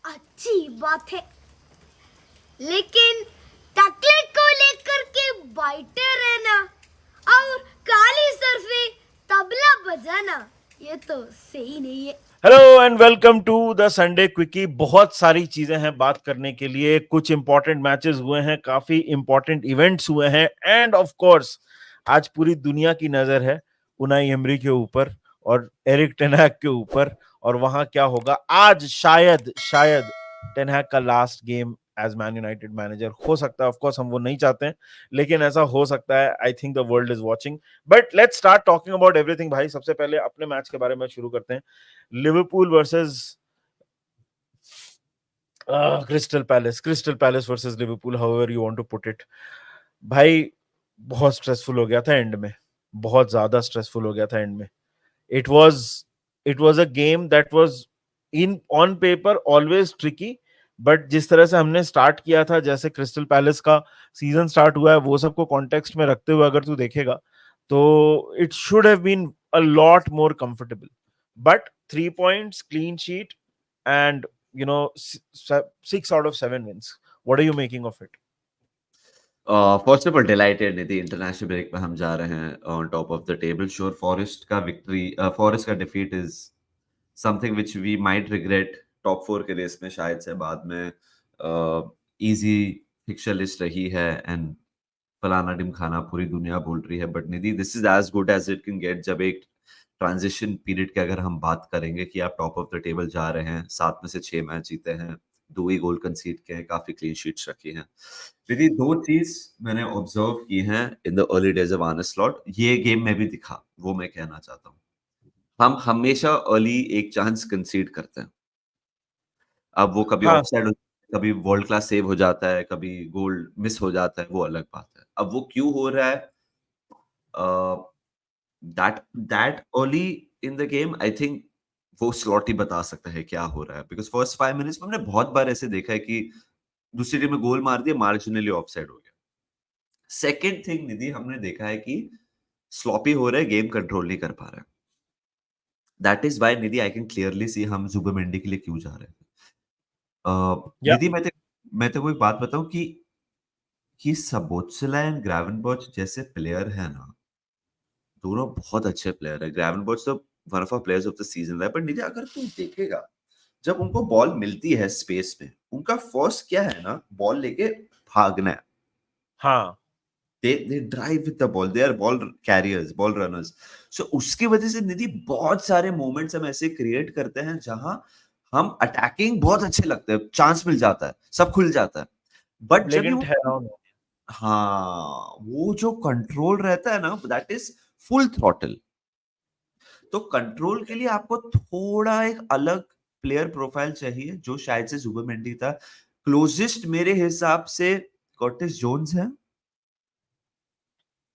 अच्छी बात है, लेकिन टकले को लेकर के बाइटे रहना और काली सरफे तबला बजाना ये तो सही नहीं है। Hello and welcome to the Sunday quickie. बहुत सारी चीजें हैं बात करने के लिए। कुछ इंपॉर्टेंट मैचेस हुए हैं, काफी इंपॉर्टेंट इवेंट्स हुए हैं एंड ऑफ कोर्स आज पूरी दुनिया की नजर है उनाई एमरी के ऊपर और एरिक टेन हैग के ऊपर। और वहां क्या होगा आज, शायद शायद टेन हैग का last game as Man United manager हो सकता है। ऑफ कोर्स हम वो नहीं चाहते हैं, लेकिन ऐसा हो सकता है। I think the world is watching, but let's start talking about everything. भाई सबसे पहले अपने मैच के बारे में शुरू करते हैं। Liverpool versus Crystal Palace versus Liverpool, however you want to put it. भाई बहुत स्ट्रेसफुल हो गया था एंड में, बहुत ज्यादा स्ट्रेसफुल हो गया था एंड में। It was it was a game that was in on paper always tricky, but जिस तरह से हमने स्टार्ट किया था, जैसे क्रिस्टल पैलेस का सीजन स्टार्ट हुआ है, वो सबको कॉन्टेक्स्ट में रखते हुए अगर तू देखेगा तो it should have been a lot more comfortable. But 3 points, clean sheet and six out of seven wins. What are you making of it? First of all delighted Nidhi, international break पे हम जा रहे हैं on top of the table. Sure Forest का defeat is something which we might regret top 4 के race में शायद से बाद में। इजी फिक्चर लिस्ट रही है एंड फलाना ढिमकाना पूरी दुनिया बोल रही है, but Nidhi this is as good as it can get. जब एक ट्रांजिशन पीरियड की अगर हम बात करेंगे कि आप टॉप ऑफ द टेबल जा रहे हैं, 7 में से 6 मैच जीते हैं, 2 ही गोल कंसीड किए हैं, काफी क्लीन शीट्स रखी हैं। दीदी 2 चीज मैंने ऑब्जर्व की हैं in the early days of आर्ने slot, ये गेम में भी दिखा, वो मैं कहना चाहता हूँ। हम हमेशा अर्ली एक चांस कंसीड करते हैं। अब वो कभी हाँ, ऑफसाइड, कभी वर्ल्ड क्लास सेव हो जाता है, कभी गोल मिस हो जाता है, वो अलग बात है। अब वो क्यों हो रहा है that that early in the game, I think वो स्लॉट ही बता सकता है क्या हो रहा है। बिकॉज फर्स्ट 5 मिनट्स में हमने बहुत बार ऐसे देखा है कि दूसरी टीम ने गोल मार दिया, मार्जिनली ऑफसाइड हो गया। सेकेंड थिंग निधि, हमने देखा है कि स्लॉपी हो रहा है, गेम कंट्रोल नहीं कर पा रहा है। That is why Nidhi I can clearly see हम जुबमेंडी के लिए क्यों जा रहे हैं। या निधि मैं तो कोई बात बताऊं कि सबोत्सला एंड ग्रावेनबर्च जैसे प्लेयर है ना, दोनों बहुत अच्छे प्लेयर है। ग्रावेनबर्च तो one of our players of the season है, पर निधि अगर तू देखेगा जब उनको बॉल मिलती है स्पेस में, उनका फर्स्ट क्या है ना, बॉल लेके भागना है। हाँ, they drive with the ball, they are ball carriers, ball runners. So उसकी वजह से निधि बहुत सारे मोमेंट्स हम ऐसे क्रिएट करते हैं जहां हम अटैकिंग बहुत अच्छे लगते हैं, चांस मिल जाता है, सब खुल जाता है। बट जब लेकिन वो, ठहराव नहीं। हाँ, वो जो कंट्रोल रहता है ना, दैट इज फुल थ्रॉटल। तो कंट्रोल के लिए आपको थोड़ा एक अलग प्लेयर प्रोफाइल चाहिए, जो शायद से जुबमेंडी था। क्लोजेस्ट मेरे हिसाब से कर्टिस जोन्स है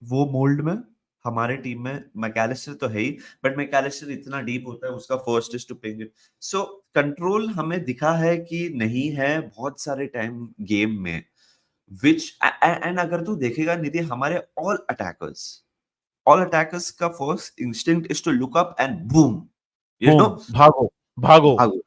वो मोल्ड में। हमारे टीम में मैकैलिस्टर तो है ही, बट मैकैलिस्टर इतना डीप होता है, उसका first is to ping it. So control हमें दिखा है कि नहीं है बहुत सारे टाइम गेम में, विच एंड अगर तू देखेगा निधि, हमारे ऑल अटैकर्स का first instinct is to look up and boom, you know, boom, भागो भागो। भागो।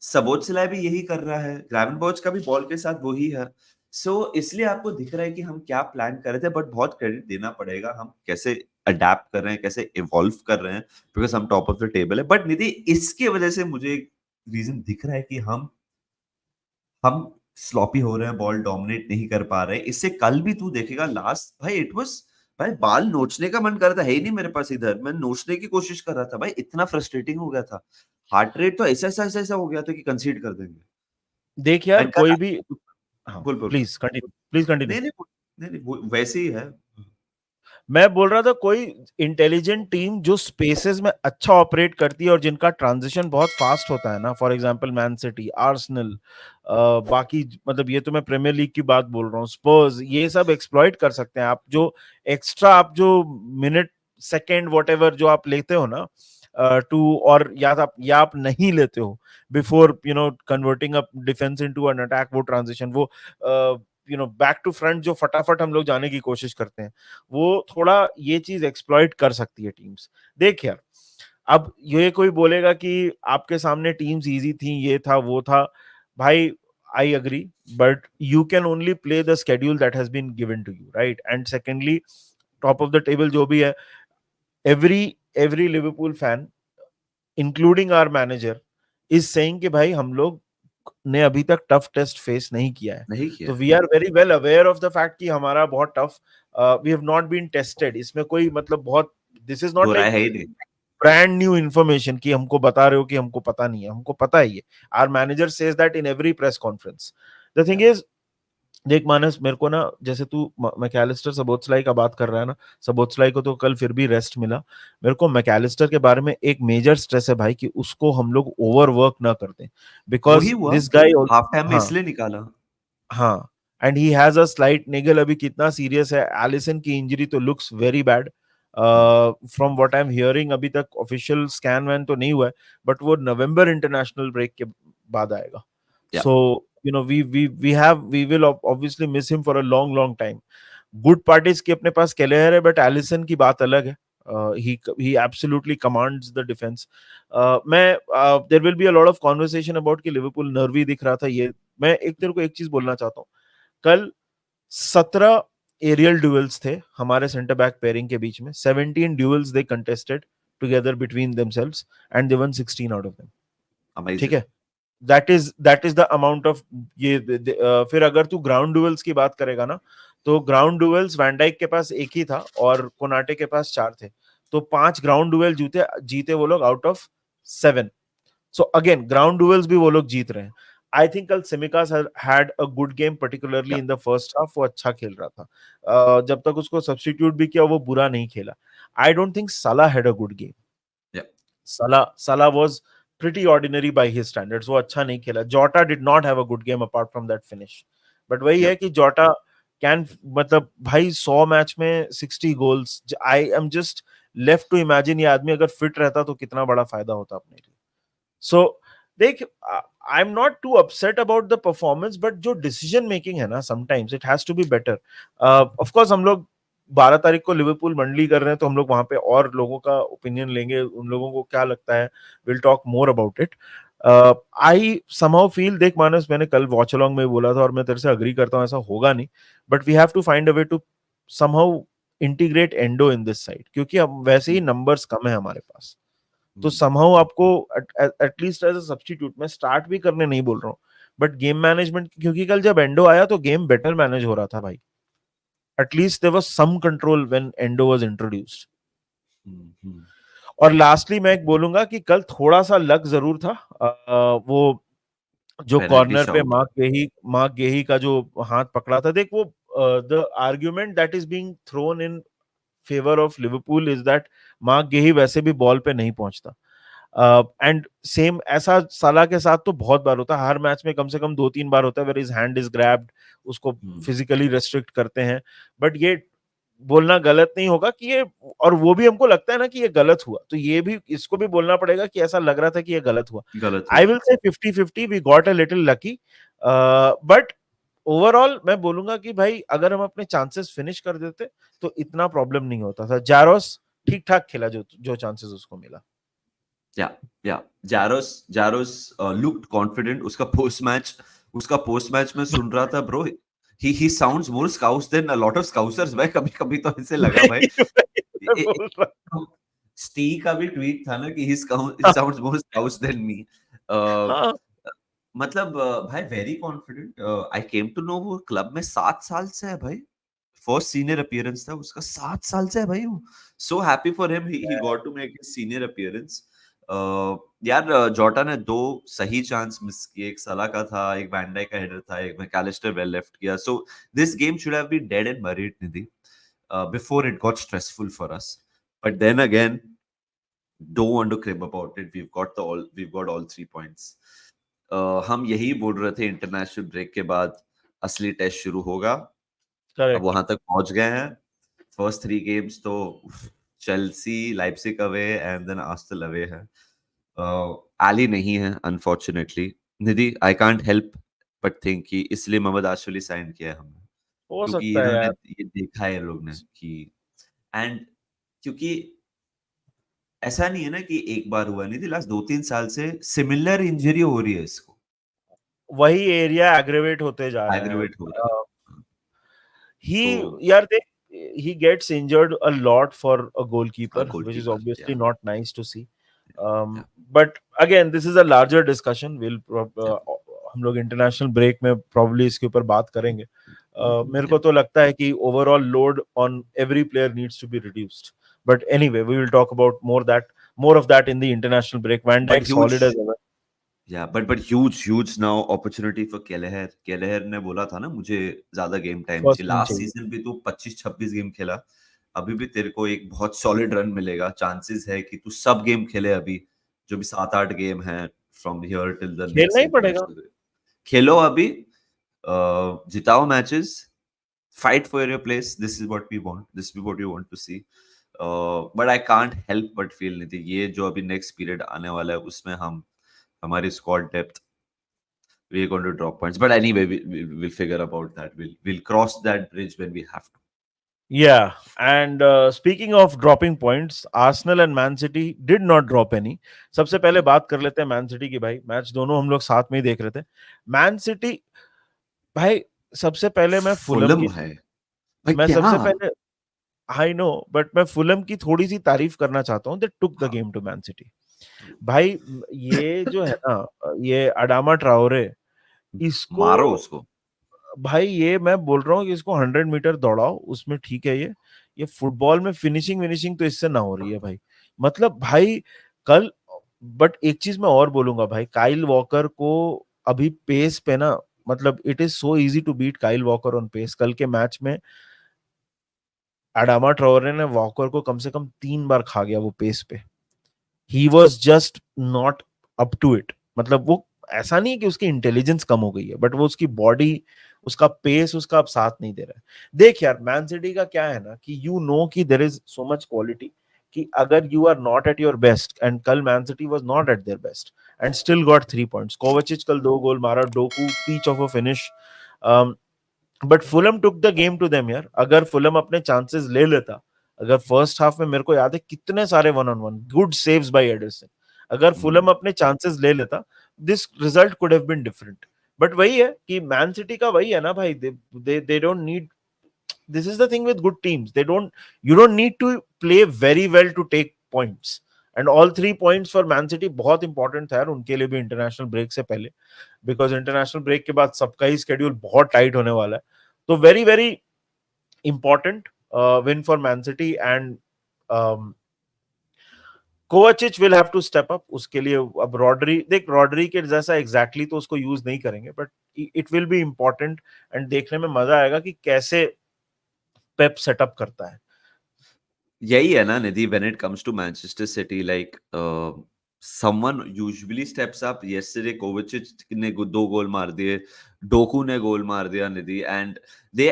सबोत्सलाई भी यही कर रहा है, ग्रावेनबर्च का भी बॉल के साथ वही है। सो इसलिए आपको दिख रहा है कि हम क्या प्लान कर रहे थे, बट बहुत क्रेडिट देना पड़ेगा हम कैसे अडेप्ट कर रहे हैं, कैसे इवॉल्व कर रहे हैं, बिकॉज हम टॉप ऑफ द टेबल है। बट निधि इसकी वजह से मुझे एक रीजन दिख रहा है कि हम स्लॉपी हो रहे हैं, बॉल डोमिनेट नहीं कर पा रहे हैं। इससे कल भी तू देखेगा लास्ट, भाई इट वाज, भाई बाल नोचने का मन कर रहा था, है ही नहीं मेरे पास इधर, मैं नोचने की कोशिश कर रहा था भाई, इतना फ्रस्ट्रेटिंग हो गया था। हार्ट रेट तो ऐसा हो गया था कि कंसीड कर देंगे। देख यार, एंड कोई कल, भी। हाँ, बोल बोल बोल। Please continue, please continue. नहीं नहीं नहीं नहीं, वो वैसे ही है। मैं बोल रहा था, कोई इंटेलिजेंट टीम जो स्पेसेस में अच्छा ऑपरेट करती है और जिनका ट्रांजिशन बहुत फास्ट होता है ना, for example man city, Arsenal, बाकी मतलब ये तो मैं प्रीमियर लीग की बात बोल रहा हूँ, स्पर्स, ये सब एक्सप्लॉइट कर सकते हैं। आप जो एक्स्ट्रा, आप जो मिनट, सेकेंड, वॉट जो आप लेते हो ना टू, और या आप नहीं लेते हो before converting a defence into an attack, वो ट्रांजिशन, वो बैक टू फ्रंट जो फटाफट हम लोग जाने की कोशिश करते हैं, वो थोड़ा ये चीज एक्सप्लॉइट कर सकती है टीम्स। देख यार, अब ये कोई बोलेगा कि आपके सामने टीम्स इजी थी, ये था वो था, भाई I agree, but you can only play the schedule that has been given to you, right? And secondly, top of the table जो भी है, every Liverpool fan, including our manager, is saying कि भाई हम लोग ने अभी तक टफ टेस्ट फेस नहीं किया है. नहीं तो किया. We are very well aware of the fact कि हमारा बहुत tough, we have not been tested. इसमें कोई मतलब बहुत, दिस इज नॉट बुरा लाइक है ही नहीं. ब्रांड न्यू इन्फॉर्मेशन कि हमको बता रहे हो कि हमको पता नहीं है. हमको पता है ये. Our manager says that in every press conference. The thing is, देख मानस, मेरे को ना, जैसे तू मैकैलिस्टर सबोत्सलाई का बात कर रहा है ना, सबोत्सलाई को तो कल फिर भी रेस्ट मिला. मेरे को मैकैलिस्टर के बारे में एक मेजर स्ट्रेस है भाई कि उसको हम लोग ओवरवर्क ना कर दें, बिकॉज वही हुआ. This guy. हाफ टाइम में हाँ इसलिए निकाला. हाँ, and he has a slight निगल. अभी कितना सीरियस है? एलिसन की इंजरी तो looks very bad from what I am hearing. अभी तक ऑफिशियल स्कैन वैन तो नहीं हुआ है, बट वो नवंबर इंटरनेशनल ब्रेक के बाद आएगा. Yeah. So you know, we will obviously miss him for a long time. Good parties की अपने पास केलेयर है, बट एलिसन की बात अलग है. He absolutely commands the defense. There will be a lot of conversation about कि लिवरपूल नर्वी दिख रहा था. ये मैं तेरे को एक चीज बोलना चाहता हूँ. कल 17 एरियल ड्यूल्स थे हमारे सेंटर बैक पेयरिंग के बीच में. 17 duels they contested together between themselves and they one 16 out of them. Amazing. ठीक है, that is the amount of ये. फिर अगर तू ग्राउंड डुएल्स की बात करेगा ना, तो ग्राउंड डुएल्स वैंडाइक के पास एक ही था और कोनाटे के पास 4 थे. तो 5 ग्राउंड डुएल जीते वो लोग out of 7. So again ground duels भी वो लोग जीत रहे हैं. आई थिंक कल Tsimikas had a good game, particularly Yeah. In the first half. वो अच्छा खेल रहा था. जब तक उसको सब्स्टिट्यूट भी किया वो बुरा नहीं खेला. आई डोंट थिंक साला had a good game. Yeah. Salah was pretty ordinary by his standards. वो अच्छा नहीं खेला. Jota did not have a good game apart from that finish. But वही Yeah. है कि Jota can, मतलब भाई 100 मैच में 60 goals. I am just left to imagine ये आदमी अगर फिट रहता तो कितना बड़ा फायदा होता अपने लिए. So देख, I'm not too upset about the performance, but जो decision making है ना, sometimes it has to be better. Of course हम लोग 12 तारीख को लिवरपूल मंडली कर रहे हैं, तो हम लोग वहां पे और लोगों का ओपिनियन लेंगे, उन लोगों को क्या लगता है. Will talk more about it. I somehow feel, देख मानस, मैंने कल वॉच अलोंग में बोला था और मैं तेरे से अग्री करता हूँ, ऐसा होगा नहीं, but we have to find a way to somehow integrate Endo in this side, क्योंकि अब वैसे ही नंबर्स कम है हमारे पास. तो समहाउ आपको एटलीस्ट एज अ सब्स्टिट्यूट, मैं स्टार्ट भी करने नहीं बोल रहा हूँ, बट गेम मैनेजमेंट, क्योंकि कल जब एंडो आया तो गेम बेटर मैनेज हो रहा था भाई. At least there was some control when Endo was introduced. और लास्टली मैं एक बोलूंगा कि कल थोड़ा सा लक जरूर था. वो जो Penalty कॉर्नर पे shout. मार्क गेही का जो हाथ पकड़ा था, देख वो the argument that is being thrown in favour of Liverpool is that Marc Guehi वैसे भी बॉल पे नहीं पहुंचता. एंड सेम ऐसा साला के साथ तो बहुत बार होता है, हर मैच में कम से कम 2-3 बार होता है where his hand is grabbed, उसको फिजिकली रेस्ट्रिक्ट करते हैं. बट ये बोलना गलत नहीं होगा कि ये, और वो भी हमको लगता है ना कि ये गलत हुआ, तो ये भी, इसको भी बोलना पड़ेगा कि ऐसा लग रहा था कि ये गलत हुआ. आई will say 50-50, we got a little lucky, but overall मैं बोलूंगा कि भाई अगर हम अपने चांसेस फिनिश कर देते तो इतना प्रॉब्लम नहीं होता था. जारोस ठीक ठाक खेला जो चांसेस उसको मिला. Yeah. Jaros looked confident. उसका पोस्ट मैच में सुन रहा था, bro. He sounds more Scouse than a lot of Scousers. भाई कभी तो ऐसे लगा भाई. स्टी का भी ट्वीट था ना कि he sounds more Scouse than me. मतलब भाई very confident. I came to know वो क्लब में 7 साल से है भाई. फर्स्ट सीनियर अपीयरेंस था उसका 7 साल से है भाई. वो so happy for him, he got to make his senior appearance. यार जोटा ने 2 सही चांस मिस किए. एक सला का था, एक वैन डाइक का हेडर था, एक मैकलिस्टर वेल लेफ्ट किया. So this game should have been dead and buried, Nidhi, before it got stressful for us. But then again, don't want to crib about it. We've got all 3 points. हम यही बोल रहे थे international break के बाद असली test शुरू होगा. अब वहां तक पहुंच गए हैं. फर्स्ट 3 गेम्स तो Chelsea, Leipzig away and then Arsenal away है. एली नहीं है unfortunately. Nidhi, I can't help but think कि इसलिए मोहम्मद आशुली साइन किया है हमने, हो क्योंकि सकता है इन्होंने यार. ये देखा है लोग ने कि, एंड क्योंकि ऐसा नहीं है ना कि एक बार हुआ, नहीं थी, लास्ट 2-3 साल से सिमिलर इंजरी हो रही है इसको. वही एरिया एग्रेवेट होते जा रहा है। एग्रीवेट हो रहा है। he तो यार देख, he gets injured a lot for a goalkeeper, which is goalkeeper, obviously या not nice to see. या But again, this is a larger discussion. या हम लोग इंटरनेशनल ब्रेक में probably इसके ऊपर बात करेंगे. मेरे को तो लगता है कि overall load on every player needs to be reduced. But anyway, we will talk about more of that in the international break. Van but Dijk solid as huge, ever. या but huge now opportunity for Kelleher. Kelleher ने बोला था ना मुझे ज्यादा game time First चाहिए, team last चाहिए. Season भी तू 25-26 गेम खेला, अभी भी तेरे को एक बहुत सॉलिड रन मिलेगा, चांसेस है कि तू सब गेम खेले अभी, जो भी 7-8 गेम है फ्रॉम हियर टिल द खेलना नेक्स्ट ही पड़ेगा. International break. खेलो अभी, जिताओ matches, fight for your place. This is what we want, this is what you want to see. But I can't help but feel निधि, ये जो अभी नेक्स्ट पीरियड आने वाला है उसमें हम हमारी squad depth, we are going to drop points, but anyway we'll figure about that. We'll cross that bridge when we have to. Yeah, and speaking of dropping points, Arsenal and Man City did not drop any. सबसे पहले बात कर लेते हैं man city की भाई. Match दोनों हम लोग साथ में ही देख रहे थे. मैन सिटी भाई, सबसे पहले फुलम है भाई, मैं क्या सबसे पहले आई नो, बट मैं फुलम की थोड़ी सी तारीफ करना चाहता हूँ. They took the game to Man City. भाई ये जो है ना, ये अडामा ट्राओरे, इसको मारो उसको। भाई, ये मैं बोल रहा हूँ कि इसको 100 मीटर दौड़ाओ, उसमें ठीक है. ये फुटबॉल में फिनिशिंग विनिशिंग तो इससे ना हो रही है भाई. मतलब भाई कल, बट एक चीज मैं और बोलूंगा भाई, काइल वॉकर को अभी पेस पे ना, मतलब it is so easy to beat Kyle Walker on pace. कल के मैच में अडामा ट्राओरे ने वॉकर को कम से कम 3 बार खा गया वो पेस पे. He was just not up to it. मतलब वो ऐसा नहीं है कि उसकी इंटेलिजेंस कम हो गई है, बट वो उसकी बॉडी, उसका पेस, उसका अब साथ नहीं दे रहा है. देख यार, मैन सिटी का क्या है ना कि यू नो कि there is so much quality, कि अगर you are not at your best, and कल Man City was not at their best and still got 3 points. Kovacic कल 2 गोल मारा, Doku peach of a finish. But Fulham took the game to them यार. अगर Fulham अपने chances ले लेता, अगर first half में मेरे को याद है कितने सारे 1-on-1 good saves by Ederson, अगर फुलम अपने चांसेस ले लेता, this result could have been different. But वही है कि मैन सिटी का वही है ना भाई, they don't need, this is the thing with good teams, you don't need to play very well to take points. And all 3 points for Man City बहुत important था यार उनके लिए भी इंटरनेशनल ब्रेक से पहले, बिकॉज इंटरनेशनल ब्रेक के बाद सबका ही स्केड्यूल बहुत टाइट होने वाला है. तो very very important win for Man City. And Kovacic will have to step up. उसके लिए अब रॉड्री के जैसा एग्जैक्टली तो उसको यूज नहीं करेंगे, but it will be important. And देखने में मजा आएगा कि कैसे पेप सेटअप करता है. यही है ना निधि, when it comes to Manchester City, like someone usually steps up. Yesterday Kovacic ने 2 गोल मार दिए, डोकू ने गोल मार दिया निधि, and they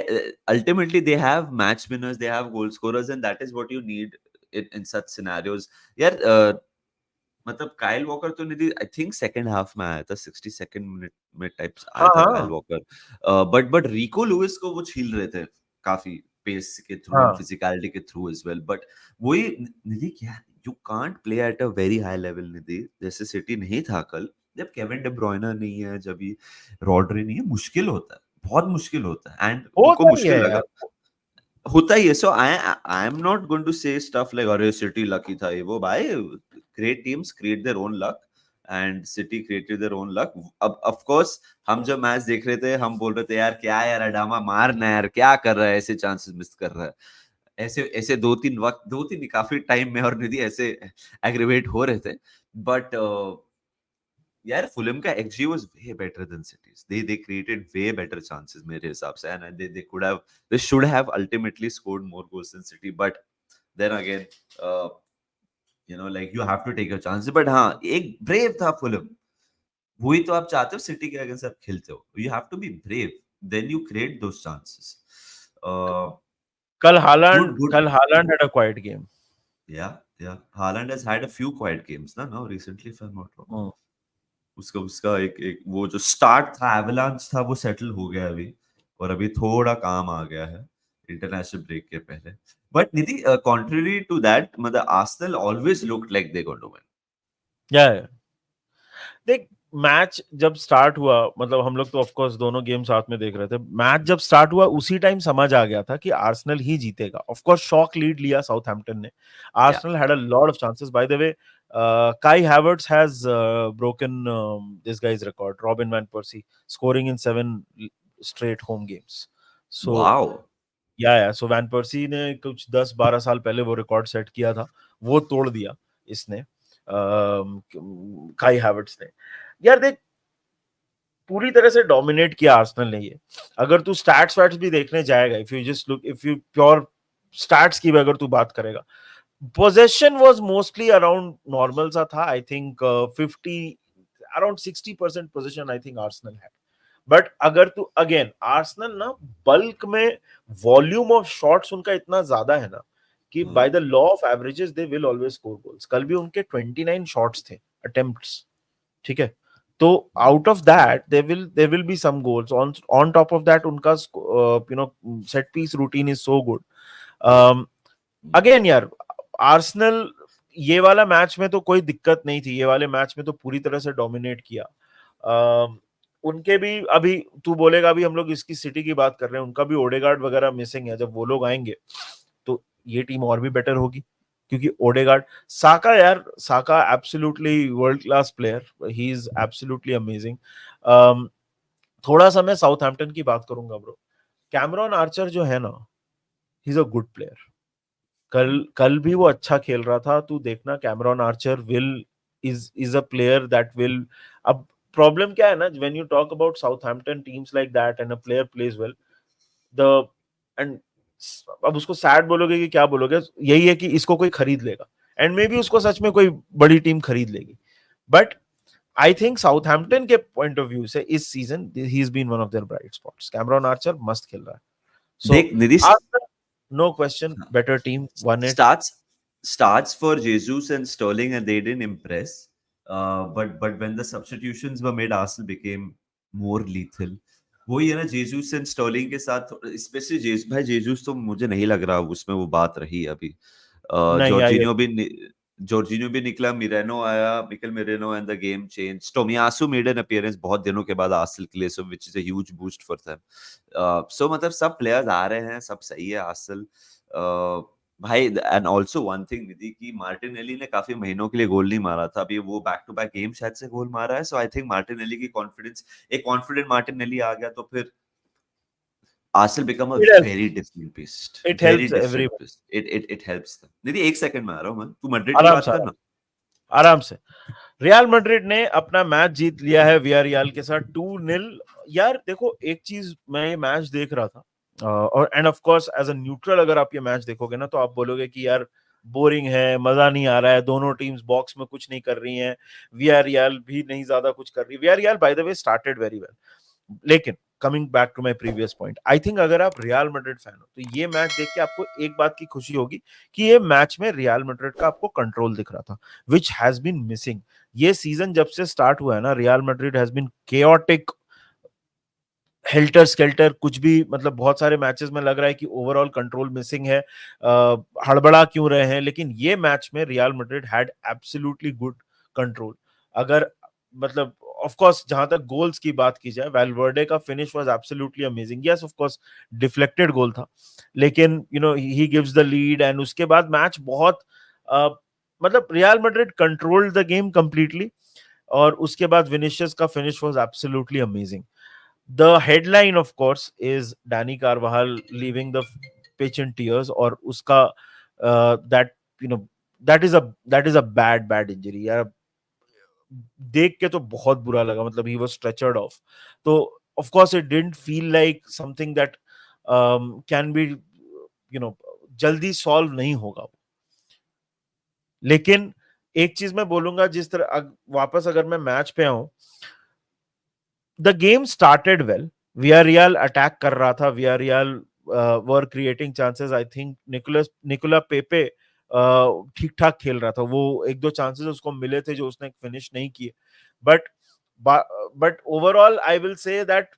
ultimately they have match winners, they have goal scorers, and that is what you need in such scenarios. यार मतलब Kyle walker तो निधि I think second half में आया था, 62nd मिनट में टाइप्स आया हाँ था काइल हाँ वॉकर, बट रिको लुइस को वो छील रहे थे काफी, पेस के थ्रू एंड हाँ फिजिकलिटी के थ्रू एज वेल. बट वही निधि, क्या you can't play at a very high level Nidhi, जैसे सिटी नहीं था कल, जब केविन डे ब्रुयने नहीं है, जब ये रॉड्री नहीं है, मुश्किल होता है, बहुत मुश्किल होता है. एंड उनको होता ही मुश्किल है लगा, यार. होता ही है. So I am not going to say stuff like अरे सिटी लकी था ये वो. भाई great teams create their own luck, and City created their own luck. अब ऑफ कोर्स हम जब मैच देख रहे थे हम बोल रहे थे यार क्या यार अडामा मारना यार, क्या कर रहा है, ऐसे चांसेस मिस कर रहा है, ऐसे ऐसे 2-3 काफी टाइम में और निधि ऐसे एग्रीवेट हो रहे थे. बट यार फुलम का XG was way better than City's. They created way better chances मेरे हिसाब से, and they should have ultimately scored more goals than City. But then again, uh, like you have to take your chances. But हाँ, एक brave था Fulham. वही तो आप चाहते हो सिटी के अगेंस्ट आप खेलते हो. You have to be brave. Then you create those chances. Uh, कल good. Holland had a quiet game. Yeah. Haaland has had a few quiet games now recently, if I'm not wrong. उसका एक वो जो start था avalanche था वो settle हो गया अभी, और अभी थोड़ा काम आ गया है इंटरनेशनल ब्रेक के पहले. But Nidhi, contrary to that, मतलब Arsenal always looked like they going to win. Yeah, yeah. देख मैच जब स्टार्ट हुआ, मतलब हम लोग तो ऑफ कोर्स दोनों गेम साथ में देख रहे थे, मैच जब स्टार्ट हुआ उसी टाइम समझ आ गया था कि आर्सेनल ही जीतेगा। ऑफ कोर्स शॉक लीड लिया साउथहैम्पटन ने, Yeah. Arsenal had a lot of chances. Bye the way, Kai Havertz has broken this guy's record, Robin van Persie, scoring in 7 straight home games. So Wow. या so when पर्सी ने कुछ 10-12 साल पहले वो record set किया था, वो तोड़ दिया इसने, काई हैवर्ट्स ने। यार देख, पूरी तरह से डोमिनेट किया आर्सेनल ने ये। अगर तू स्टैट्स वैट्स भी देखने जाएगा, if you just look, if you pure stats की भी अगर तू बात करेगा, possession was mostly around normal सा था। I think 50 around 60% position I think Arsenal है। बट अगर तू अगेन आर्सेनल ना बल्क में वॉल्यूम ऑफ शॉट्स उनका इतना ज्यादा है ना कि by the law of averages they will always score goals. कल भी उनके 29 शॉट्स थे अटेम्प्ट्स, ठीक है? तो out of that there will be some goals on top of that। उनका set piece routine is so good. Again यार, Arsenal ये वाला मैच में तो कोई दिक्कत नहीं थी, ये वाले मैच में तो पूरी तरह से डोमिनेट किया। उनके भी अभी तू बोलेगा, अभी हम लोग इसकी सिटी की बात कर रहे हैं, उनका भी ओडेगार्ड वगैरह मिसिंग है। जब वो लोग आएंगे तो ये टीम और भी बेटर होगी, क्योंकि ओडेगार्ड, साका यार, Saka absolutely world class player, he is absolutely amazing. थोड़ा सा मैं साउथहैम्पटन की बात करूंगा ब्रो। कैमरॉन आर्चर जो है ना, he is a good player. कल कल भी वो अच्छा खेल रहा था। तू देखना, Cameron Archer will is a player that will. अब प्रॉब्लम क्या है ना, when you talk about Southampton teams like that and a player pledge well, the end अब उसको सैड बोलोगे कि क्या बोलोगे, यही है कि इसको कोई खरीद लेगा, एंड मे बी उसको सच में कोई बड़ी टीम खरीद लेगी। बट आई थिंक साउथहैम्पटन के पॉइंट ऑफ व्यू से इस season he is been one of their bright spots. Cameron Archer मस्त खेल रहा है। सो देख Nitish, no question, better team won it. starts for Jesus and Sterling, and they didn't impress. But when the substitutions were made, Arsenal became more lethal. वही है ना, Jesus and Sterling के साथ, स्पेशली भाई जेसूस तो मुझे नहीं लग रहा उसमें वो बात रही अभी। नहीं आई। जॉर्जिनियो भी निकला, मिरेनो आया, Mikel Merino, and the game change. Tomiyasu made an appearance बहुत दिनों के बाद आर्सेनल के लिए, so which is a huge boost for them. So मतलब सब प्लेयर्स आ रहे हैं, सब सही है आर्सेनल। भाई एंड आल्सो वन थिंग निधि, कि मार्टिनेली ने काफी महीनों के लिए गोल नहीं मारा था, अभी वो बैक टू बैक गेम शायद से गोल मारा है। सो आई थिंक मार्टिनेली की कॉन्फिडेंस, एक कॉन्फिडेंट मार्टिनेली आ गया तो फिर Arsenal become a It helps. very different beast, It very helps different everyone. beast. It helps them. निधि एक सेकंड में आ रहा हूँ मैं, तू मैड्रिड की आराम बात से करना। आराम से। रियल मैड्रिड ने अपना मैच जीत लिया है वियारियल के साथ 2-0। यार देखो, एक चीज, मैं ये मैच देख रहा था, और end of course as a neutral अगर आप ये मैच देखोगे ना, तो आप बोलोगे कि यार बोरिंग है, मजा नहीं आ रहा है, दोनों टीम्स बॉक्स में कुछ नहीं कर रही हैं, वियारियल भी नहीं ज्यादा कुछ कर रही। Villarreal by the way started very well, लेकिन coming back to my previous point, I think अगर आप रियल मैड्रिड फैन हो तो ये मैच देख के आपको एक बात की खुशी होगी कि ये मैच में रियल मैड्रिड का आपको कंट्रोल दिख रहा था, which has been missing। ये सीजन जब से स्टार्ट हुआ है ना, Real Madrid has been chaotic, helter skelter, कुछ भी, मतलब बहुत सारे मैचेस में लग रहा है कि ओवरऑल कंट्रोल मिसिंग है, हड़बड़ा क्यों रहे हैं। लेकिन ये मैच में real Madrid had absolutely good control. अगर मतलब ऑफ कोर्स जहां तक गोल्स की बात की जाए, वैल्वर्डे का finish was absolutely amazing. Yes of course deflected goal था, लेकिन he gives the lead, and उसके बाद मैच बहुत मतलब Real Madrid controlled the game completely, और उसके बाद विनिशियस का finish was absolutely amazing. The headline of course is Danny Carvajal leaving the pitch in tears, और उसका that you know that is a bad injury यार। देख के तो बहुत बुरा लगा, मतलब he was stretchered off, तो of course it didn't feel like something that can be जल्दी सॉल्व नहीं होगा। लेकिन एक चीज मैं बोलूंगा, जिस तरह वापस अगर मैं मैच पे आऊं, the game started well, Villarreal attack कर रहा था, Villarreal were creating chances. I think Nicolas Pepe ठीक ठाक खेल रहा था, वो एक दो चांसेस उसको मिले थे जो उसने फिनिश नहीं किए। But but overall I will say that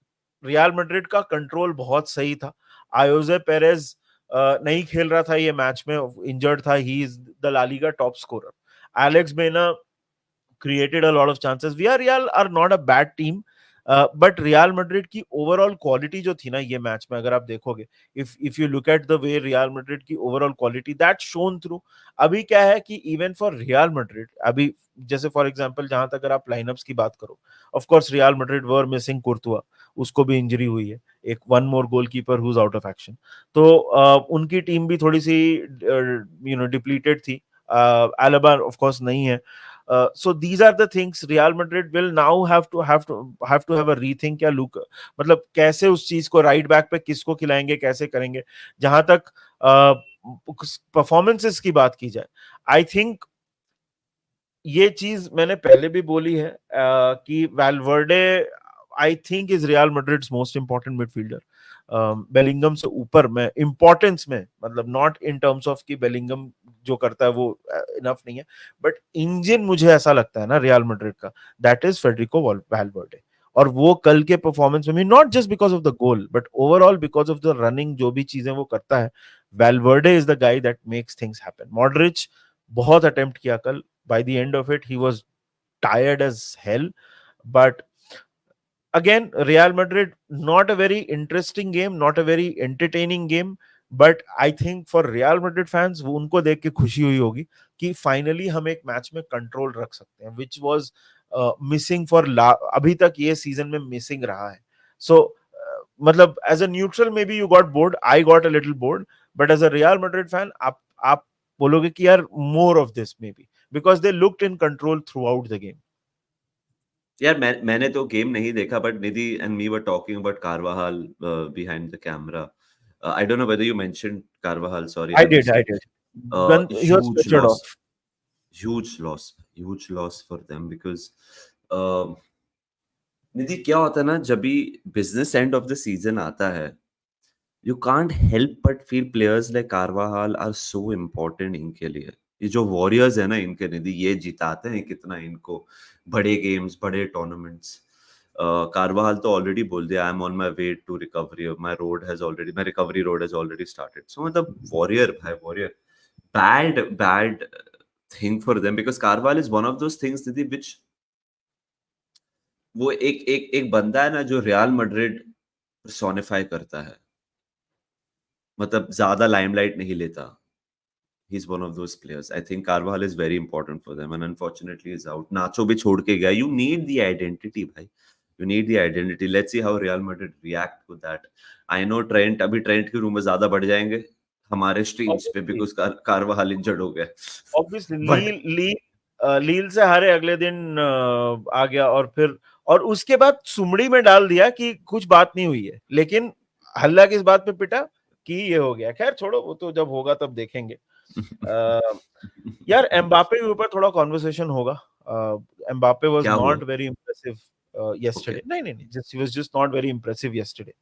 real Madrid का कंट्रोल बहुत सही था। आयोजे पेरेज नहीं खेल रहा था ये मैच में, इंजर्ड था, he is the La Liga top scorer. Alex Baena created a lot of chances. Villarreal are not a bad team, but Real Madrid की overall quality जो थी ना ये मैच में, अगर आप देखोगे, if you look at the way Real Madrid की overall quality that shown through. अभी क्या है कि even for Real Madrid, अभी जैसे for example जहां तक अगर आप lineups की बात करो, of course Real Madrid were missing Courtois, उसको भी इंजरी हुई है, एक one more goalkeeper who's out of action. तो उनकी टीम भी थोड़ी सी डिप्लीटेड थी. Alaba of course नहीं है. So these are the things Real Madrid will now have to have a rethink या look, मतलब कैसे उस चीज को राइट बैक पे किसको खिलाएंगे, कैसे करेंगे. जहां तक परफॉर्मेंसेस की बात की जाए, आई थिंक ये चीज मैंने पहले भी बोली है कि Valverde I think is Real Madrid's most important midfielder. Bellingham से ऊपर में इंपॉर्टेंस में, मतलब नॉट इन टर्म्स ऑफ कि बेलिंगम जो करता है वो इनफ नहीं है, बट इंजन मुझे ऐसा लगता है ना रियल मैड्रिड का, दैट इज फेडरिको वैल्वर्डे. और वो कल के परफॉर्मेंस में भी not just because of the goal but overall because of the running, जो भी चीजें वो करता है, Valverde is the guy that makes things happen. Modric बहुत अटेम्प्ट किया कल, by the end of it he was tired as hell, but again Real Madrid, not a very interesting game, not a very entertaining game, but I think for Real Madrid fans वो उनको देख के खुशी हुई होगी कि finally हम एक मैच में कंट्रोल रख सकते हैं, which was missing for अभी तक ये सीजन में मिसिंग रहा है. So मतलब as a neutral maybe you got bored, I got a little bored, but as a Real Madrid fan आप बोलोगे कि यार more of this maybe, because they looked in control throughout the game. यार मैंने तो game नहीं देखा, but Nidhi and me were talking about कार्वाहाल behind the camera. I don't know whether you mentioned Carvajal. Sorry, I I did. missed it. He was Huge switched loss. off. Huge loss for them because निधि क्या होता है ना, जब भी business end of the season आता है, you can't help but feel players like Carvajal are so important इनके लिए. ये जो वॉरियर्स है ना इनके, निधि, ये जिताते हैं कितना इनको बड़े गेम्स, बड़े टूर्नामेंट्स. कार्वाहाल तो ऑलरेडी बोल दिया, I am on my way to recovery, my recovery road has already started. So मतलब वॉरियर भाई, warrior. Bad thing for them because Carvajal is one of those things Nidhi which, वो एक बंदा है ना जो रियल मैड्रिड पर्सोनिफाई करता है, मतलब ज्यादा लाइमलाइट नहीं लेता. He's one of those players. I think Carvajal is very important for them, and unfortunately is out. Nacho भी छोड़ के गया. You need the identity, भाई. You need the identity. Let's see how Real Madrid react to that. I know Trent, अभी Trent के rumour ज्यादा बढ़ जाएंगे हमारे स्ट्रीम्स पे because Carvajal injured हो गया. Obviously, But लील से हारे अगले दिन आ गया, और उसके बाद सुमड़ी में डाल दिया कि कुछ बात नहीं हुई है, लेकिन हल्ला किस बात पे पिटा कि ये हो गया. खैर छोड़ो, वो तो जब होगा तब देखेंगे. यार एम्बापे के ऊपर थोड़ा कॉन्वर्सेशन होगा. Mbappe was not very impressive yesterday. नहीं, just he was just not very impressive yesterday.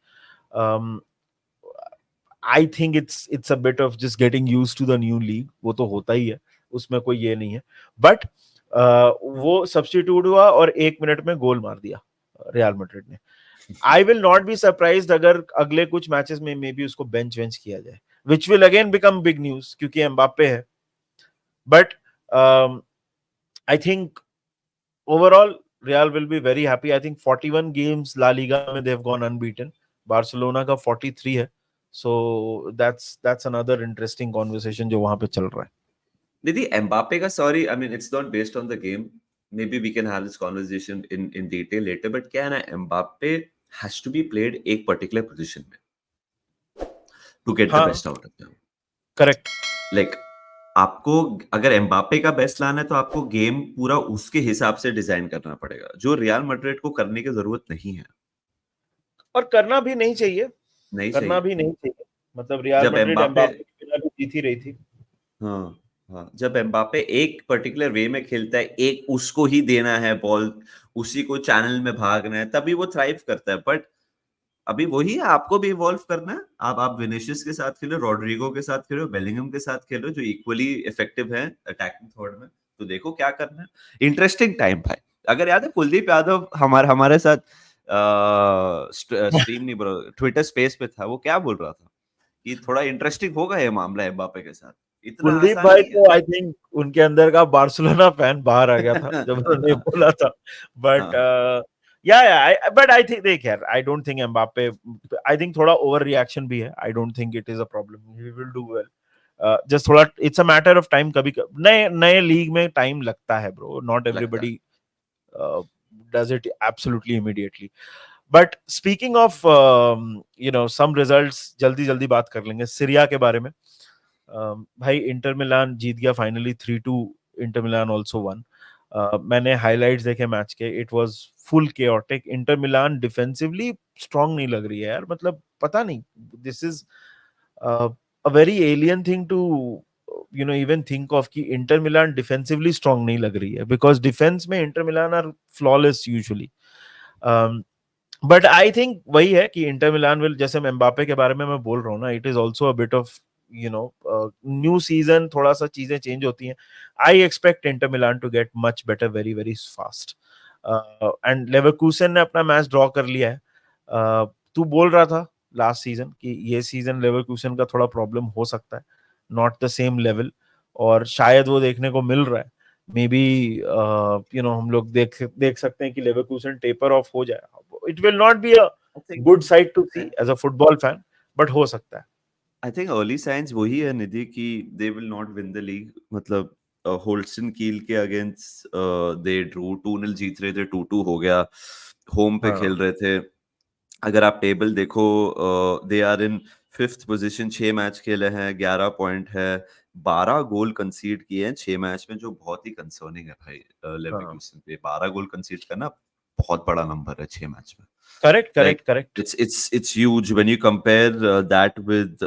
I think it's a bit of just getting used to the new league. वो तो होता ही है, उसमें कोई ये नहीं है. बट वो सब्स्टिट्यूट हुआ और 1 मिनट में गोल मार दिया रियल मैड्रिड ने. I will not be surprised अगर अगले कुछ मैचेस में मे बी उसको बेंच किया जाए, which will again become big news क्योंकि एम्बापे है. But I think overall Real will be very happy. I think 41 games La Liga में they've gone unbeaten. Barcelona का 43 है. So that's another interesting conversation जो वहां पे चल रहा है. Nidhi, Mbappe का, sorry, I mean it's not based on the game. Maybe we can have this conversation in detail later. But क्या है ना, Mbappe has to be played एक particular position में to get the best out of them. Correct. Like आपको अगर Mbappe का best लाना है तो आपको गेम पूरा उसके हिसाब से डिजाइन करना पड़ेगा, जो रियल मैड्रिड को करने की जरूरत नहीं है और करना भी नहीं चाहिए. मतलब रियल मैड्रिड एम्बापे के बिना भी जीत ही रही थी. हाँ, जब एम्बापे एक पर्टिकुलर वे में खेलता है, एक उसको ही देना है बॉल, उसी को चैनल में भागना है, तभी वो थ्राइव करता है. बट अभी वही है, आपको भी इवॉल्व करना है. आप विनिशियस के साथ खेलो, रॉड्रिगो के साथ खेलो, बेलिंगम के साथ खेलो, जो इक्वली इफेक्टिव है अटैकिंग थर्ड में. तो देखो क्या करना है. इंटरेस्टिंग टाइम भाई. अगर याद है कुलदीप यादव हमारे साथ स्ट्रीम नहीं ब्रो, ट्विटर स्पेस पे था, वो क्या बोल रहा था कि थोड़ा इंटरेस्टिंग होगा ये मामला एम्बापे के साथ. इतना कुलदीप आसान भाई नहीं है। तो आई थिंक उनके अंदर का बार्सिलोना फैन बाहर आ गया था जब उन्होंने ये बोला था, बट हाँ, या बट आई थिंक देख यार, I don't think Mbappe, I think थोड़ा ओवर रिएक्शन भी है, I don't think it is a problem, he will do well, just थोड़ा it's a matter of time, कभी नए नए लीग में टाइम लगता है ब्रो, नॉट लगता है। Everybody does it absolutely immediately. But speaking of some results, जल्दी जल्दी बात कर लेंगे सीरिया के बारे में. भाई इंटर मिलान जीत गया finally 3-2, Inter Milan also won. मैंने हाइलाइट्स देखे मैच के, it was full chaotic. Inter Milan defensively strong नहीं लग रही है यार, मतलब पता नहीं, this is a very alien thing to even think of कि इंटर मिलान डिफेंसिवली स्ट्रांग नहीं लग रही है, बिकॉज डिफेंस में Inter Milan are flawless usually. But I think वही है कि इंटर मिलान विल, जैसे मैं एम्बापे के बारे में मैं बोल रहा हूँ ना, it is also a bit of new season, थोड़ा सा चीजें चेंज होती हैं. I expect Inter Milan to get much better very very fast. And Leverkusen ने अपना मैच ड्रॉ कर लिया है. तू बोल रहा था लास्ट सीजन कि ये सीजन लेवरकूसन का थोड़ा प्रॉब्लम हो सकता है, नॉट द सेम लेवल, और शायद वो देखने को मिल रहा है. मे बी हम लोग देख सकते हैं कि लेवरकूसन टेपर ऑफ हो जाए. It will not be a I think good side to see as a football fan, but हो सकता है. I think early signs वही है निधि कि they will not win the league. मतलब होल्स्टन कील के अगेंस्ट दे ड्रू 2-0 जीत रहे थे, 2-2 हो गया, होम पे खेल हाँ रहे थे. अगर आप टेबल देखो, they are in 5th position, 6 match खेले हैं, 11 पॉइंट है, 12 गोल कंसीड किए हैं 6 मैच में, जो बहुत ही कंसर्निंग है भाई. हाँ, लेवरकूसन पे 12 गोल कंसीड करना बहुत बड़ा नंबर है 6 मैच में. Correct Like correct correct. it's huge when you compare that with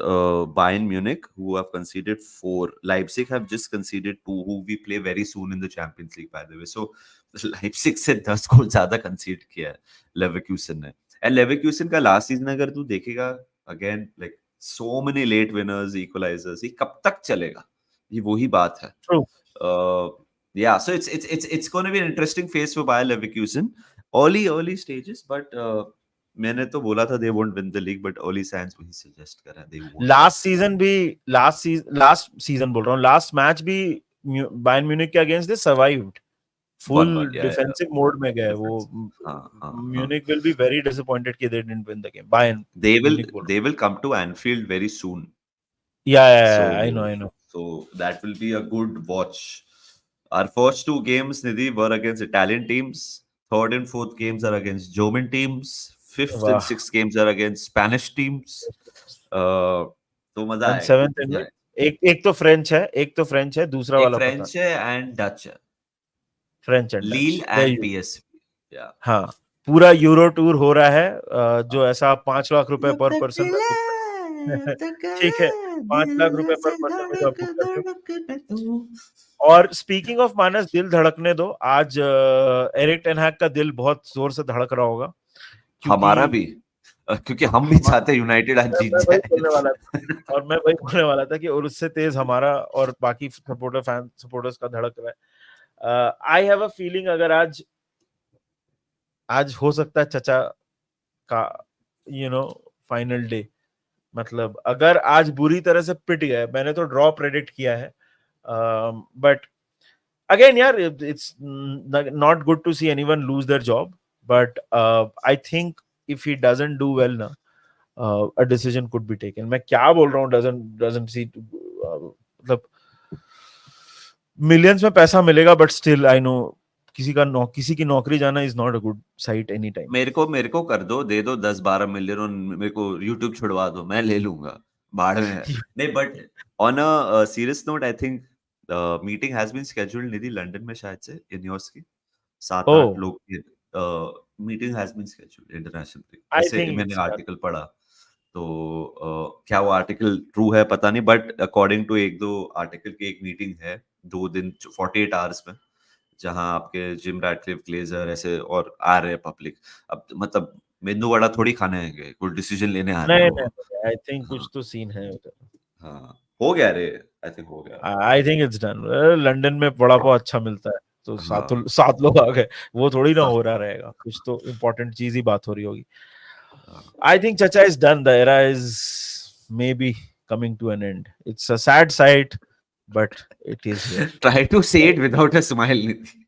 Bayern Munich, who have conceded 4. Leipzig have just conceded 2, who we play very soon in the Champions League, by the way. So Leipzig से 10 गोल ज्यादा concede किया है Leverkusen ने. And Leverkusen का last season अगर तू देखेगा, again like so many late winners, equalizers, ये कब तक चलेगा? ये वही बात है. True. Uh, yeah, so it's going to be an interesting phase for Bayer Leverkusen. Early stages, but मैंने तो बोला था they won't win the league, but early signs वही suggest कर रहा है they won't. लास्ट सीजन बोल रहा हूँ, लास्ट मैच भी बायर्न म्यूनिख के against they survived, full 1-1, yeah. Defensive mode में गए वो. Defense. हाँ. Munich will be very disappointed कि they didn't win the game. Bayern They will Munich बोल रहा they will come to Anfield very soon. हूँ. या I So no. so that will be a good watch. Our first 2 games, Nidhi, were against Italian teams. Third and fourth games are against German teams. Fifth and वाह. sixth games are against Spanish teams. तो मजा and आएगा, seventh मजा आएगा. एक तो French है, दूसरा एक वाला पता फ्रेंच है एंड डच है. French and Lille Dutch. And PSV. या हाँ, पूरा यूरो टूर हो रहा है, जो ऐसा 5 लाख रुपए पर पर्सन में बुक ठीक है, 5 लाख रुपए पर पर्सन में जो आप बुक करते हो. और स्पीकिंग ऑफ मानस, दिल धड़कने दो. आज एरिक टेन हैग का दिल बहुत जोर से धड़क रहा होगा, हमारा क्योंकि भी, क्योंकि हम भी चाहते हैं यूनाइटेड आज जीत मैं वही बोलने वाला था, जाए. और मैं वही बोलने वाला था कि और उससे तेज हमारा और बाकी सपोर्टर्स का धड़क रहा है. आई हैव अ फीलिंग अगर आज आज हो सकता है चचा का फाइनल डे. मतलब अगर आज बुरी तरह से पिट गए, मैंने तो ड्रॉ प्रेडिक्ट किया है, बट अगेन यार, it's not good to see anyone lose their job, but I think if he doesn't do well ना, a decision could be taken. मैं क्या बोल रहा हूँ, doesn't see मतलब मिलियंस में पैसा मिलेगा, बट स्टिल आई नो किसी की नौकरी जाना is not a good site any time. मेरे को कर दो, दे दो 10-12 मिलियन और मेरे को यूट्यूब छुड़वा दो, मैं ले लूंगा, बाढ़ में है. नहीं, but on a serious note, I think meeting has been scheduled Nidhi London में, शायद से इनियोस की 7-8 Oh, लोग की meeting has been scheduled international. I ऐसे think मैंने it's done. आर्टिकल पढ़ा. तो क्या वो आर्टिकल ट्रू है पता नहीं, बट अकॉर्डिंग टू 1-2 आर्टिकल की एक मीटिंग है 2 दिन 48 आवर्स में, जहां आपके जिम रैटक्लिफ, ग्लेजर ऐसे और आ रहे हैं पब्लिक. अब मतलब मेनू वड़ा थोड़ी खाने आएंगे, कोई डिसीजन लेने आ रहे हैं नहीं वो. नहीं, आई थिंक हाँ कुछ तो सीन है उधर. हाँ, हो गया रे, आई थिंक हो गया. I think it's done. London में वड़ा पाव अच्छा मिलता है, तो हाँ 7 लोग आ गए, वो थोड़ी ना हाँ हो रहा रहेगा, कुछ तो इम्पोर्टेंट चीज ही बात हो रही होगी. हाँ. I think Chacha is done. The era is maybe coming to an end. It's a sad sight. but it is here. Try to say it without a smile, Niti.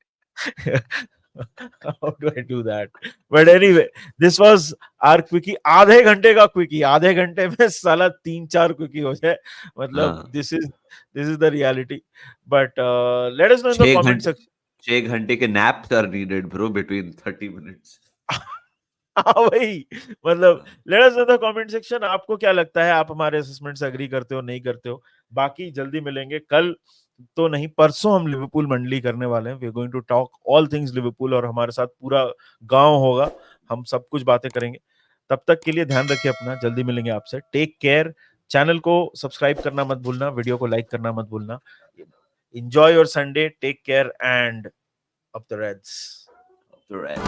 How do I do that? But anyway, this was our quickie. आधे घंटे का quickie, आधे घंटे में साला 3-4 quickie हो जाए. मतलब हाँ. this is the reality. But let us know in the 6 comment घंटे section. 6 घंटे के naps are needed, bro, between 30 minutes. हाँ वही, मतलब let us know in the comment section. आपको क्या लगता है, आप हमारे असेसमेंट से एग्री करते हो नहीं करते हो? बाकी जल्दी मिलेंगे, कल तो नहीं परसों हम लिवरपूल मंडली करने वाले हैं. We are going to talk all things Liverpool और हमारे साथ पूरा गांव होगा, हम सब कुछ बातें करेंगे. तब तक के लिए ध्यान रखिए अपना, जल्दी मिलेंगे आपसे. Take care. चैनल को सब्सक्राइब करना मत भूलना, वीडियो को लाइक करना मत भूलना. Enjoy your Sunday, take care and up the Reds. Right.